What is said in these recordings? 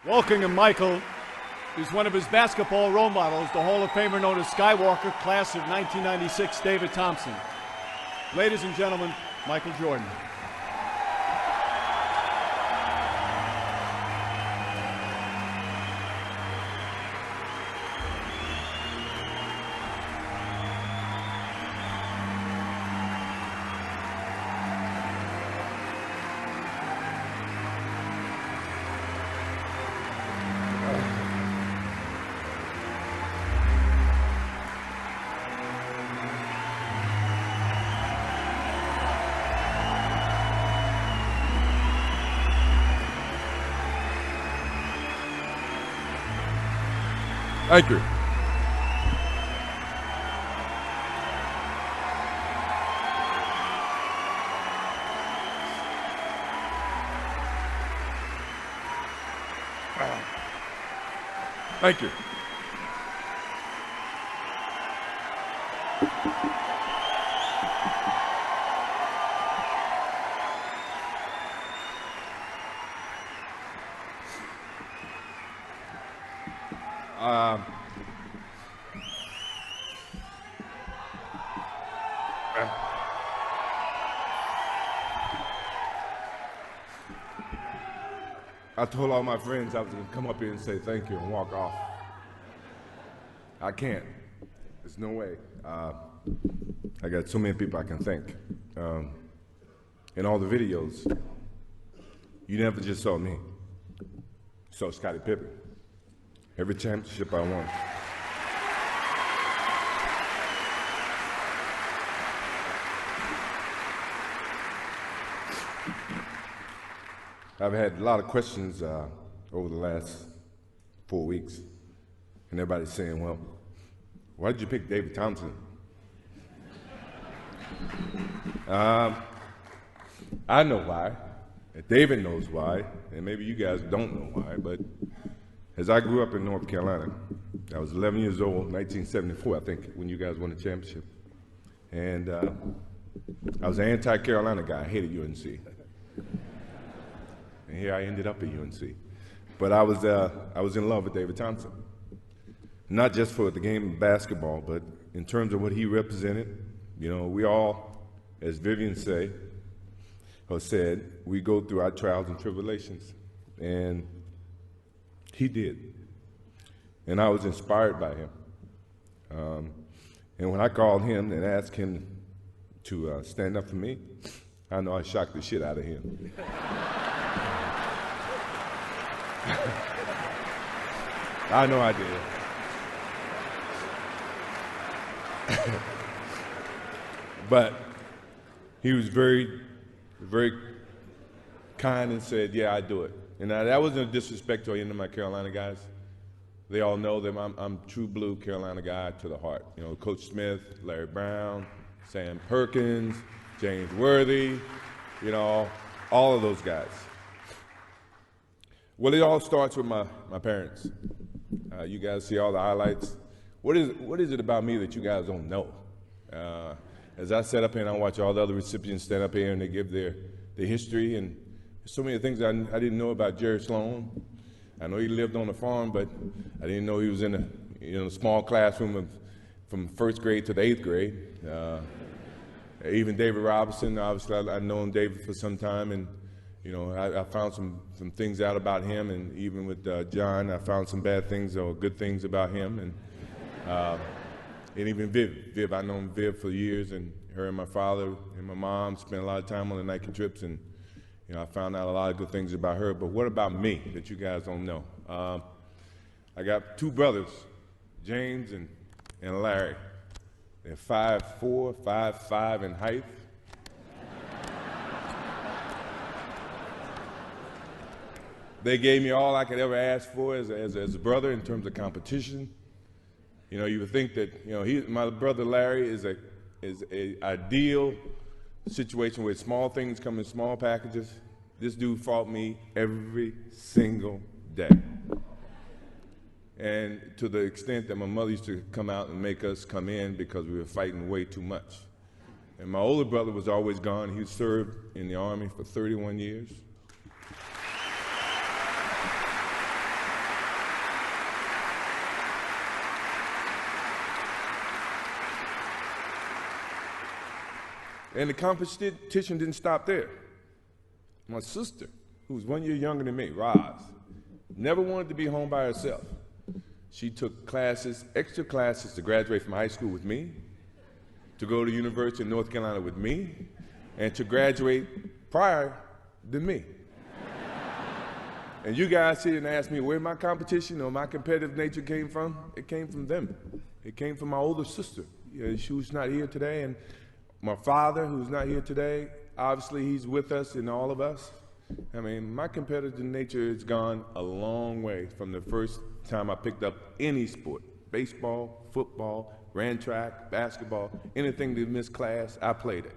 Welcoming Michael is one of his basketball role models, the Hall of Famer known as Skywalker, class of 1996, David Thompson. Ladies and gentlemen, Michael Jordan. Thank you. Thank you. I told all my friends I was going to come up here and say thank you and walk off. I can't. There's no way. I got so many people I can thank. In all the videos, you never just saw me. You saw Scottie Pippen. Every championship I won. I've had a lot of questions over the last 4 weeks, and everybody's saying, well, why did you pick David Thompson? I know why, and David knows why, and maybe you guys don't know why, but as I grew up in North Carolina, I was 11 years old, 1974, I think, when you guys won the championship. And I was an anti-Carolina guy. I hated UNC. And here I ended up at UNC. But I was in love with David Thompson. Not just for the game of basketball, but in terms of what he represented. You know, we all, as Vivian said, we go through our trials and tribulations. And he did. And I was inspired by him. And when I called him and asked him to stand up for me, I know I shocked the shit out of him. I know I did. But he was very, very kind and said, yeah, I do it. And that wasn't a disrespect to any of my Carolina guys. They all know that I'm true blue Carolina guy to the heart. You know, Coach Smith, Larry Brown, Sam Perkins, James Worthy, you know, all of those guys. Well, it all starts with my parents. You guys see all the highlights. What is it about me that you guys don't know? As I sit up here and I watch all the other recipients stand up here and they give their history, and so many things I didn't know about Jerry Sloan. I know he lived on a farm, but I didn't know he was in a small classroom from first grade to the 8th grade. Even David Robinson, obviously I've known David for some time, and you know, I found some things out about him, and even with John, I found some bad things or good things about him, and even Viv, I've known Viv for years, and her and my father and my mom spent a lot of time on the Nike trips, and you know, I found out a lot of good things about her. But what about me that you guys don't know? I got two brothers, James and Larry. They're 5'4", 5'5" in height. They gave me all I could ever ask for as a brother in terms of competition. You know, you would think that, you know, my brother Larry is a ideal situation where small things come in small packages. This dude fought me every single day. And to the extent that my mother used to come out and make us come in because we were fighting way too much. And my older brother was always gone. He served in the Army for 31 years. And the competition didn't stop there. My sister, who was 1 year younger than me, Roz, never wanted to be home by herself. She took classes, extra classes, to graduate from high school with me, to go to University of North Carolina with me, and to graduate prior than me. And you guys sit and ask me where my competition or my competitive nature came from. It came from them. It came from my older sister. Who's not here today, and my father, who's not here today. Obviously, he's with us and all of us. I mean, my competitive nature has gone a long way from the first time I picked up any sport. Baseball, football, ran track, basketball, anything that missed class, I played it.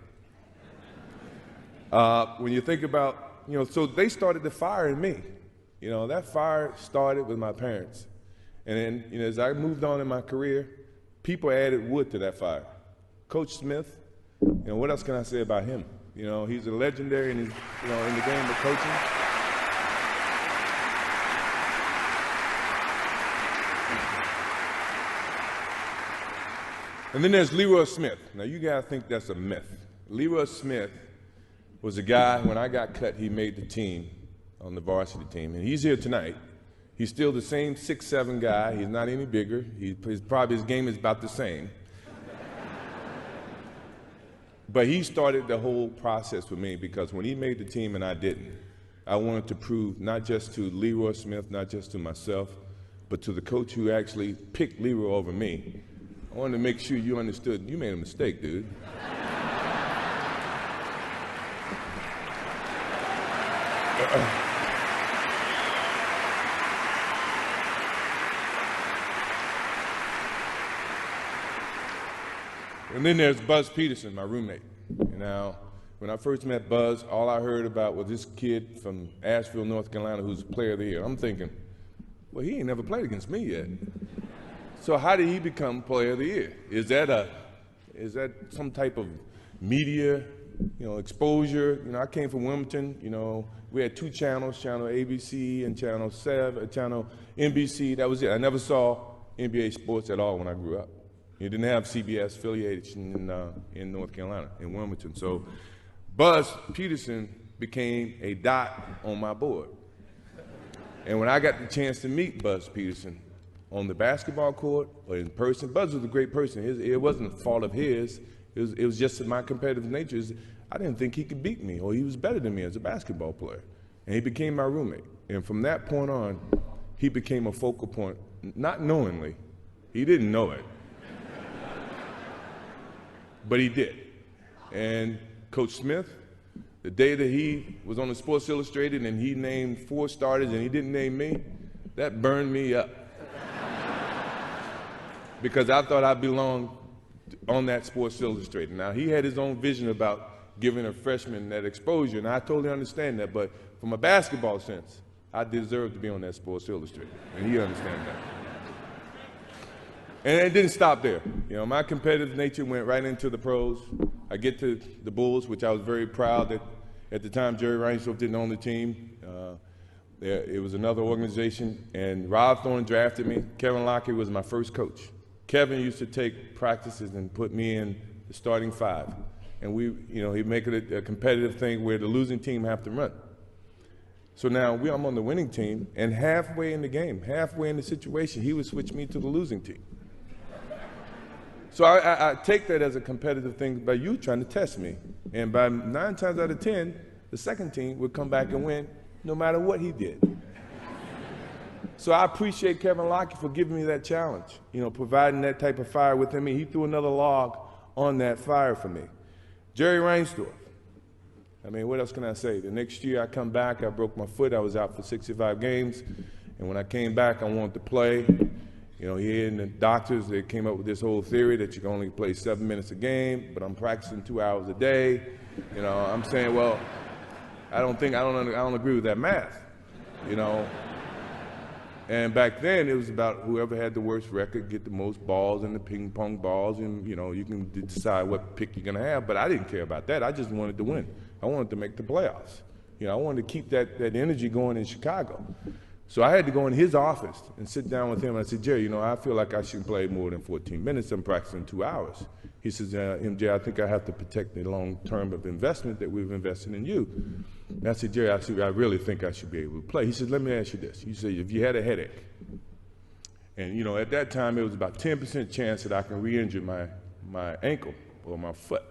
When you think about, so they started the fire in me. That fire started with my parents. And then, as I moved on in my career, people added wood to that fire. Coach Smith, what else can I say about him? He's a legendary in the game of coaching. And then there's Leroy Smith. Now, you guys think that's a myth. Leroy Smith was a guy, when I got cut, he made the team, on the varsity team. And he's here tonight. He's still the same 6'7" guy. He's not any bigger. His game is about the same. But he started the whole process with me, because when he made the team and I didn't, I wanted to prove not just to Leroy Smith, not just to myself, but to the coach who actually picked Leroy over me. I wanted to make sure you understood you made a mistake, dude. And then there's Buzz Peterson, my roommate. Now, when I first met Buzz, all I heard about was this kid from Asheville, North Carolina, who's a player of the year. I'm thinking, well, he ain't never played against me yet. So how did he become player of the year? Is that some type of media, exposure? I came from Wilmington. We had two channels, channel ABC and channel NBC. That was it. I never saw NBA sports at all when I grew up. You didn't have CBS affiliation in North Carolina, in Wilmington. So Buzz Peterson became a dot on my board. And when I got the chance to meet Buzz Peterson on the basketball court or in person, Buzz was a great person. It wasn't a fault of his. It was just my competitive nature. I didn't think he could beat me, or he was better than me as a basketball player. And he became my roommate. And from that point on, he became a focal point, not knowingly. He didn't know it. But he did. And Coach Smith, the day that he was on the Sports Illustrated and he named 4 starters and he didn't name me, that burned me up. Because I thought I belonged on that Sports Illustrated. Now, he had his own vision about giving a freshman that exposure, and I totally understand that. But from a basketball sense, I deserve to be on that Sports Illustrated, and he understands that. And it didn't stop there. My competitive nature went right into the pros. I get to the Bulls, which I was very proud that at the time Jerry Reinsdorf didn't own the team. It was another organization, and Rob Thorne drafted me. Kevin Lockett was my first coach. Kevin used to take practices and put me in the starting 5. And he'd make it a competitive thing where the losing team have to run. So now I'm on the winning team, and halfway in the game, halfway in the situation, he would switch me to the losing team. So I take that as a competitive thing by you trying to test me. And by 9 times out of 10, the second team would come back and win no matter what he did. So I appreciate Kevin Lockett for giving me that challenge, providing that type of fire within me. He threw another log on that fire for me. Jerry Reinsdorf. What else can I say? The next year I come back, I broke my foot. I was out for 65 games. And when I came back, I wanted to play. He and the doctors, they came up with this whole theory that you can only play 7 minutes a game, but I'm practicing 2 hours a day. I'm saying, well, I don't agree with that math, And back then, it was about whoever had the worst record get the most balls in the ping pong balls, and you can decide what pick you're gonna have. But I didn't care about that. I just wanted to win. I wanted to make the playoffs. I wanted to keep that energy going in Chicago. So I had to go in his office and sit down with him. And I said, Jerry, I feel like I should play more than 14 minutes. I'm practicing 2 hours. He says, MJ, I think I have to protect the long term of investment that we've invested in you. And I said, Jerry, I really think I should be able to play. He said, let me ask you this. He said, if you had a headache, and you know, at that time it was about 10% chance that I can re-injure my ankle or my foot.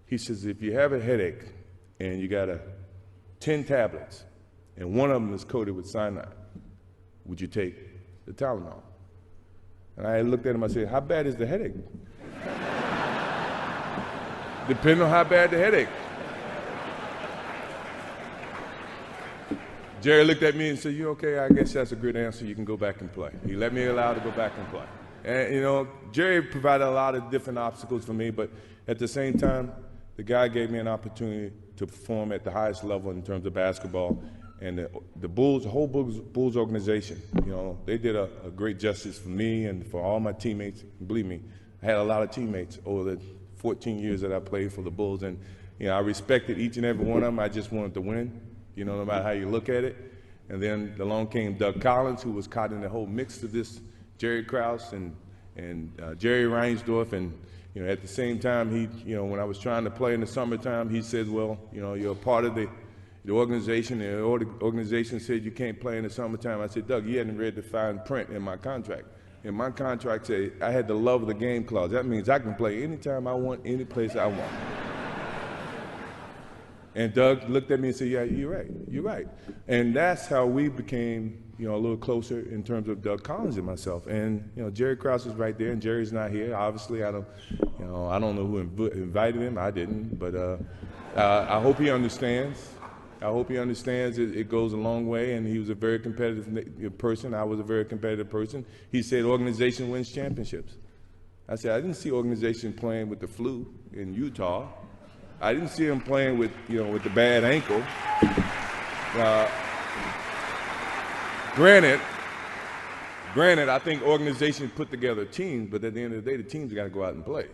He says, if you have a headache and you got 10 tablets and one of them is coated with cyanide, would you take the Tylenol? And I looked at him, I said, how bad is the headache? Depending on how bad the headache. Jerry looked at me and said, you okay? I guess that's a good answer. You can go back and play. He let me allow to go back and play. And, you know, Jerry provided a lot of different obstacles for me, but at the same time, the guy gave me an opportunity to perform at the highest level in terms of basketball. And the Bulls, the whole Bulls organization, you know, they did a great justice for me and for all my teammates. Believe me, I had a lot of teammates over the 14 years that I played for the Bulls. And, you know, I respected each and every one of them. I just wanted to win. You know, no matter how you look at it. And then along came Doug Collins, who was caught in the whole mix of this, Jerry Krause and Jerry Reinsdorf. And, you know, at the same time, he, you know, when I was trying to play in the summertime, he said, well, you know, you're a part of the organization, and the organization said you can't play in the summertime. I said, Doug, you hadn't read the fine print in my contract. And my contract said I had the love of the game clause. That means I can play anytime I want, any place I want. And Doug looked at me and said, yeah, you're right. And that's how we became, you know, a little closer in terms of Doug Collins and myself. And, you know, Jerry Krause is right there, and Jerry's not here. Obviously, I don't know who invited him. I didn't, but I hope he understands. I hope he understands it goes a long way, and he was a very competitive person. I was a very competitive person. He said organization wins championships. I said, I didn't see organization playing with the flu in Utah. I didn't see him playing with, you know, with the bad ankle. Granted, I think organizations put together teams, but at the end of the day, the teams got to go out and play.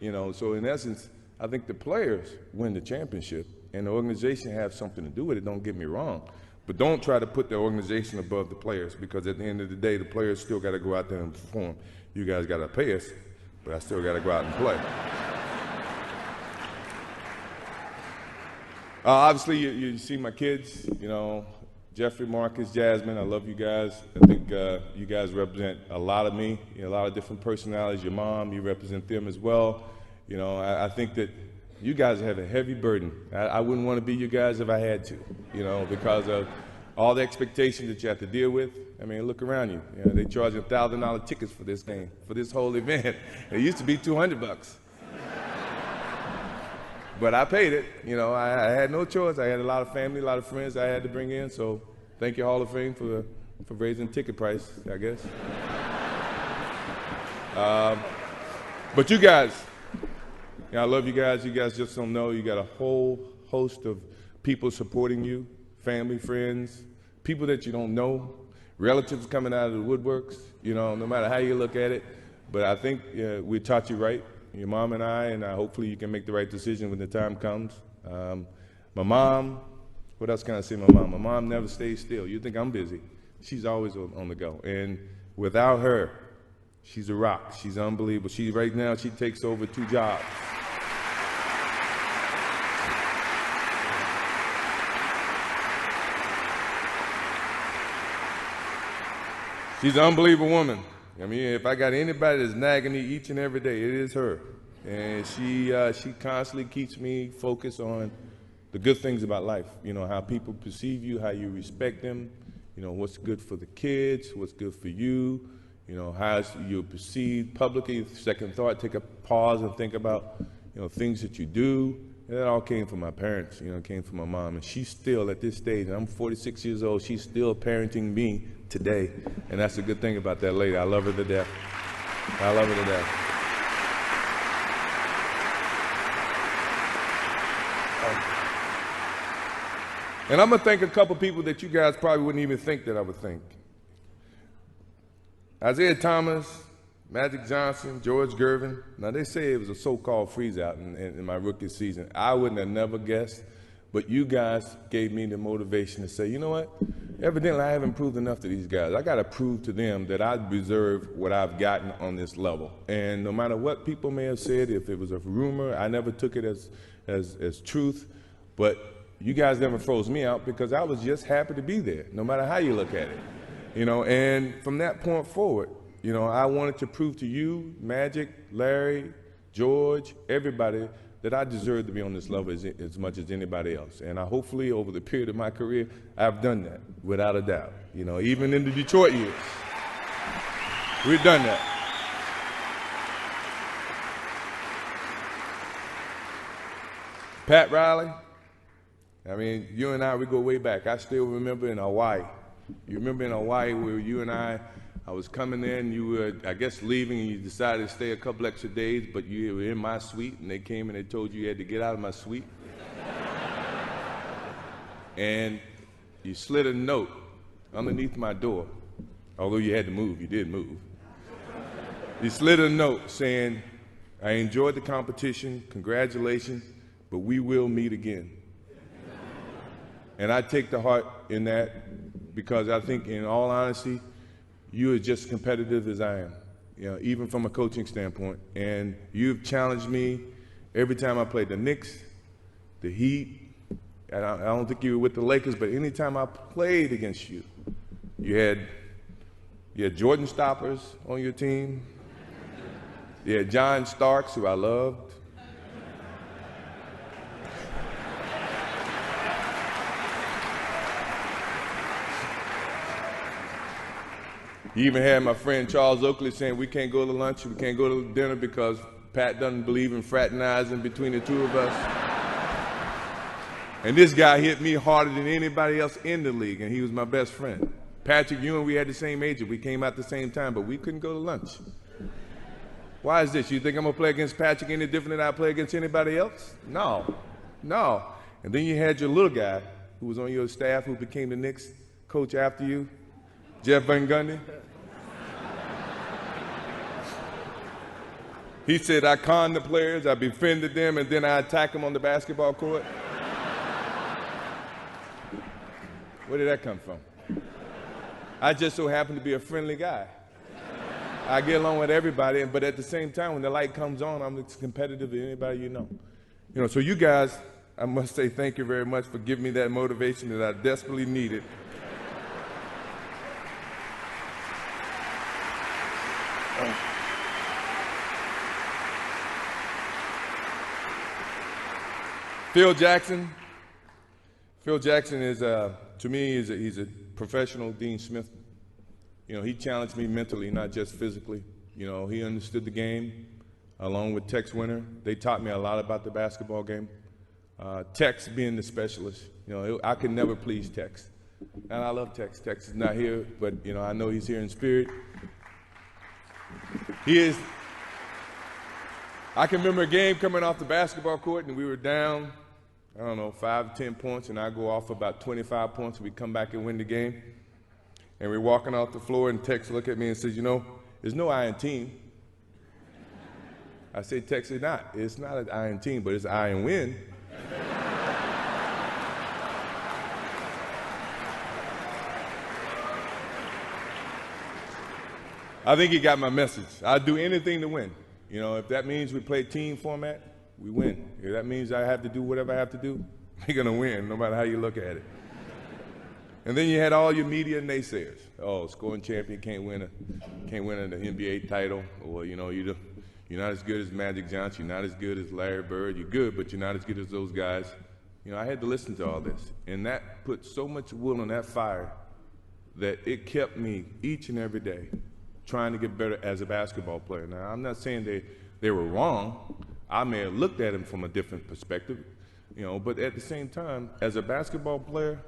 You know, so in essence, I think the players win the championship, and the organization has something to do with it. Don't get me wrong, but don't try to put the organization above the players, because at the end of the day, the players still got to go out there and perform. You guys got to pay us, but I still got to go out and play. Obviously, you see my kids, you know, Jeffrey, Marcus, Jasmine, I love you guys. I think you guys represent a lot of me, you know, a lot of different personalities. Your mom, you represent them as well. You know, I think that you guys have a heavy burden. I wouldn't want to be you guys if I had to, you know, because of all the expectations that you have to deal with. I mean, look around you. You know, they charge $1,000 tickets for this game, for this whole event. It used to be $200. But I paid it. You know, I had no choice. I had a lot of family, a lot of friends I had to bring in. So thank you, Hall of Fame, for raising ticket price, I guess. But you guys, you know, I love you guys. You guys just don't know. You got a whole host of people supporting you, family, friends, people that you don't know, relatives coming out of the woodworks, you know, no matter how you look at it. But I think we taught you right. Your mom and I, hopefully you can make the right decision when the time comes. My mom, what else can I say? My mom never stays still. You think I'm busy. She's always on the go. And without her, she's a rock. She's unbelievable. Right now, she takes over 2 jobs. She's an unbelievable woman. I mean, if I got anybody that's nagging me each and every day, it is her. And she constantly keeps me focused on the good things about life. You know, how people perceive you, how you respect them, you know, what's good for the kids, what's good for you, you know, how you're perceived publicly, second thought, take a pause and think about, you know, things that you do. And that all came from my parents, you know, it came from my mom. And she's still, at this stage, and I'm 46 years old, she's still parenting me today. And that's the good thing about that lady. I love her to death. I love her to death. And I'm going to thank a couple people that you guys probably wouldn't even think that I would thank. Isaiah Thomas, Magic Johnson, George Gervin. Now, they say it was a so-called freeze-out in my rookie season. I wouldn't have never guessed, but you guys gave me the motivation to say, you know what? evidently I haven't proved enough to these guys. I got to prove to them that I deserve what I've gotten on this level. And no matter what people may have said, if it was a rumor, I never took it as truth. But you guys never froze me out because I was just happy to be there, no matter how you look at it. And from that point forward, I wanted to prove to you, Magic, Larry, George, everybody, that I deserve to be on this level as much as anybody else. And I hopefully, over the period of my career, I've done that, without a doubt. Even in the Detroit years, we've done that. Pat Riley, you and I, we go way back. I still remember in Hawaii. You remember in Hawaii where you and I was coming in, you were, I guess, leaving, and you decided to stay a couple extra days, but you were in my suite, and they came and they told you had to get out of my suite. And you slid a note underneath my door, although you had to move, you did move. You slid a note saying, I enjoyed the competition, congratulations, but we will meet again. And I take the heart in that because I think, in all honesty, you are just as competitive as I am, even from a coaching standpoint. And you've challenged me every time I played the Knicks, the Heat. And I don't think you were with the Lakers, but anytime I played against you, you had Jordan Stoppers on your team. You had John Starks, who I loved. You even had my friend Charles Oakley saying we can't go to lunch, we can't go to dinner because Pat doesn't believe in fraternizing between the two of us. And this guy hit me harder than anybody else in the league, and he was my best friend. Patrick Ewing, we had the same age, we came out at the same time, but we couldn't go to lunch. Why is this? You think I'm gonna play against Patrick any different than I play against anybody else? No. And then you had your little guy who was on your staff who became the Knicks coach after you, Jeff Van Gundy. He said, I conned the players, I befriended them, and then I attacked them on the basketball court. Where did that come from? I just so happen to be a friendly guy. I get along with everybody, but at the same time, when the light comes on, I'm as competitive as anybody you know. So you guys, I must say thank you very much for giving me that motivation that I desperately needed. Phil Jackson is, to me, he's a professional Dean Smith. He challenged me mentally, not just physically. He understood the game, along with Tex Winter. They taught me a lot about the basketball game. Tex being the specialist, I could never please Tex. And I love Tex. Tex is not here, but, I know he's here in spirit. He is. I can remember a game coming off the basketball court, and we were down, 5 to 10 points, and I go off about 25 points, and we come back and win the game. And we're walking off the floor, and Tex looked at me and says, there's no I in team. I said, Tex, it's not an I in team, but it's I in win. I think he got my message. I'd do anything to win. If that means we play team format, we win. If that means I have to do whatever I have to do, we're going to win, no matter how you look at it. And then you had all your media naysayers. Oh, scoring champion can't win an NBA title, or you're not as good as Magic Johnson, you're not as good as Larry Bird. You're good, but you're not as good as those guys. I had to listen to all this, and that put so much wood on that fire that it kept me each and every day trying to get better as a basketball player. Now, I'm not saying they were wrong. I may have looked at them from a different perspective, but at the same time, as a basketball player,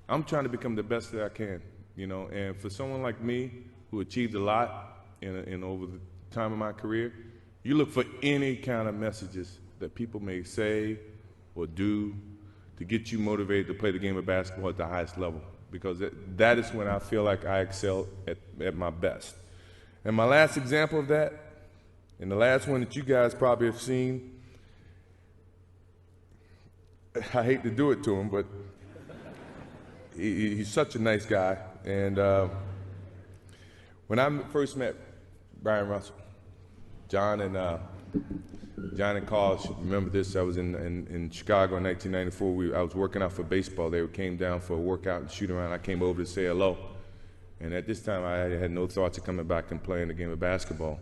I'm trying to become the best that I can, and for someone like me who achieved a lot in over the time of my career, you look for any kind of messages that people may say or do to get you motivated to play the game of basketball at the highest level, because that is when I feel like I excel at my best. And my last example of that, and the last one that you guys probably have seen, I hate to do it to him, but he's such a nice guy. And when I first met Brian Russell, John and Carl should remember this. I was in Chicago in 1994. I was working out for baseball. They came down for a workout and shoot around. I came over to say hello. And at this time, I had no thoughts of coming back and playing the game of basketball.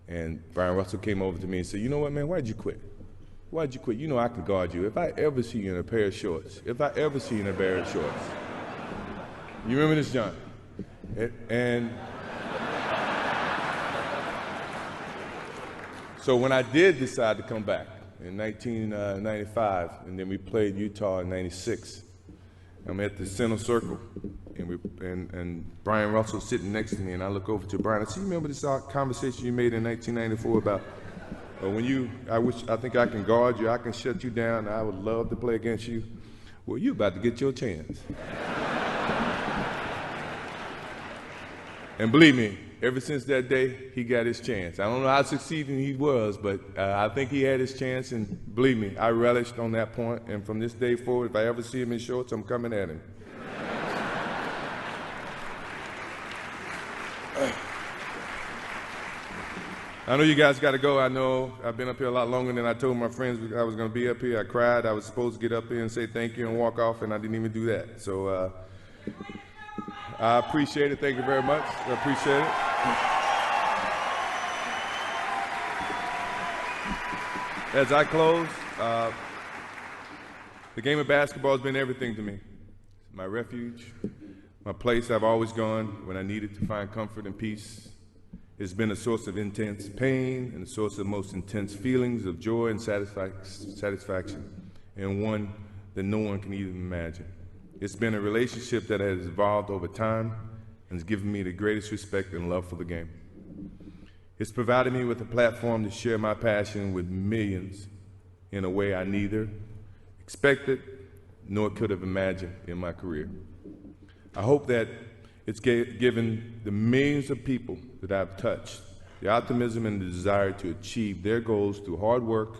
And Brian Russell came over to me and said, "You know what, man, why'd you quit? Why'd you quit? You know I can guard you. If I ever see you in a pair of shorts, you remember this, John?" And so when I did decide to come back in 1995, and then we played Utah in 96, I'm at the center circle, and Brian Russell sitting next to me, and I look over to Brian. I said, "You remember this conversation you made in 1994 about I think I can guard you, I can shut you down, I would love to play against you. Well, you're about to get your chance." And believe me, ever since that day, he got his chance. I don't know how succeeding he was, but I think he had his chance, and believe me, I relished on that point, and from this day forward, if I ever see him in shorts, I'm coming at him. I know you guys got to go. I know I've been up here a lot longer than I told my friends I was going to be up here. I cried. I was supposed to get up here and say thank you and walk off, and I didn't even do that. So I appreciate it. Thank you very much. I appreciate it. As I close, the game of basketball has been everything to me. My refuge, my place I've always gone when I needed to find comfort and peace. It's been a source of intense pain and a source of most intense feelings of joy and satisfaction, and one that no one can even imagine. It's been a relationship that has evolved over time and has given me the greatest respect and love for the game. It's provided me with a platform to share my passion with millions in a way I neither expected nor could have imagined in my career. I hope that it's given the millions of people that I've touched the optimism and the desire to achieve their goals through hard work,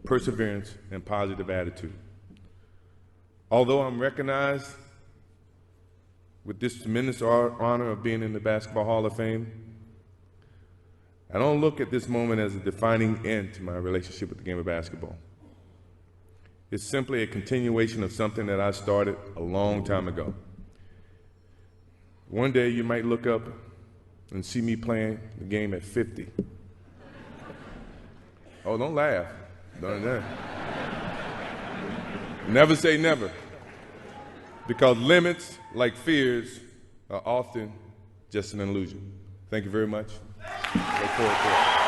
perseverance, and positive attitude. Although I'm recognized with this tremendous honor of being in the Basketball Hall of Fame, I don't look at this moment as a defining end to my relationship with the game of basketball. It's simply a continuation of something that I started a long time ago. One day you might look up and see me playing the game at 50. Oh, don't laugh. Don't. Never say never. Because limits, like fears, are often just an illusion. Thank you very much. Look forward to it.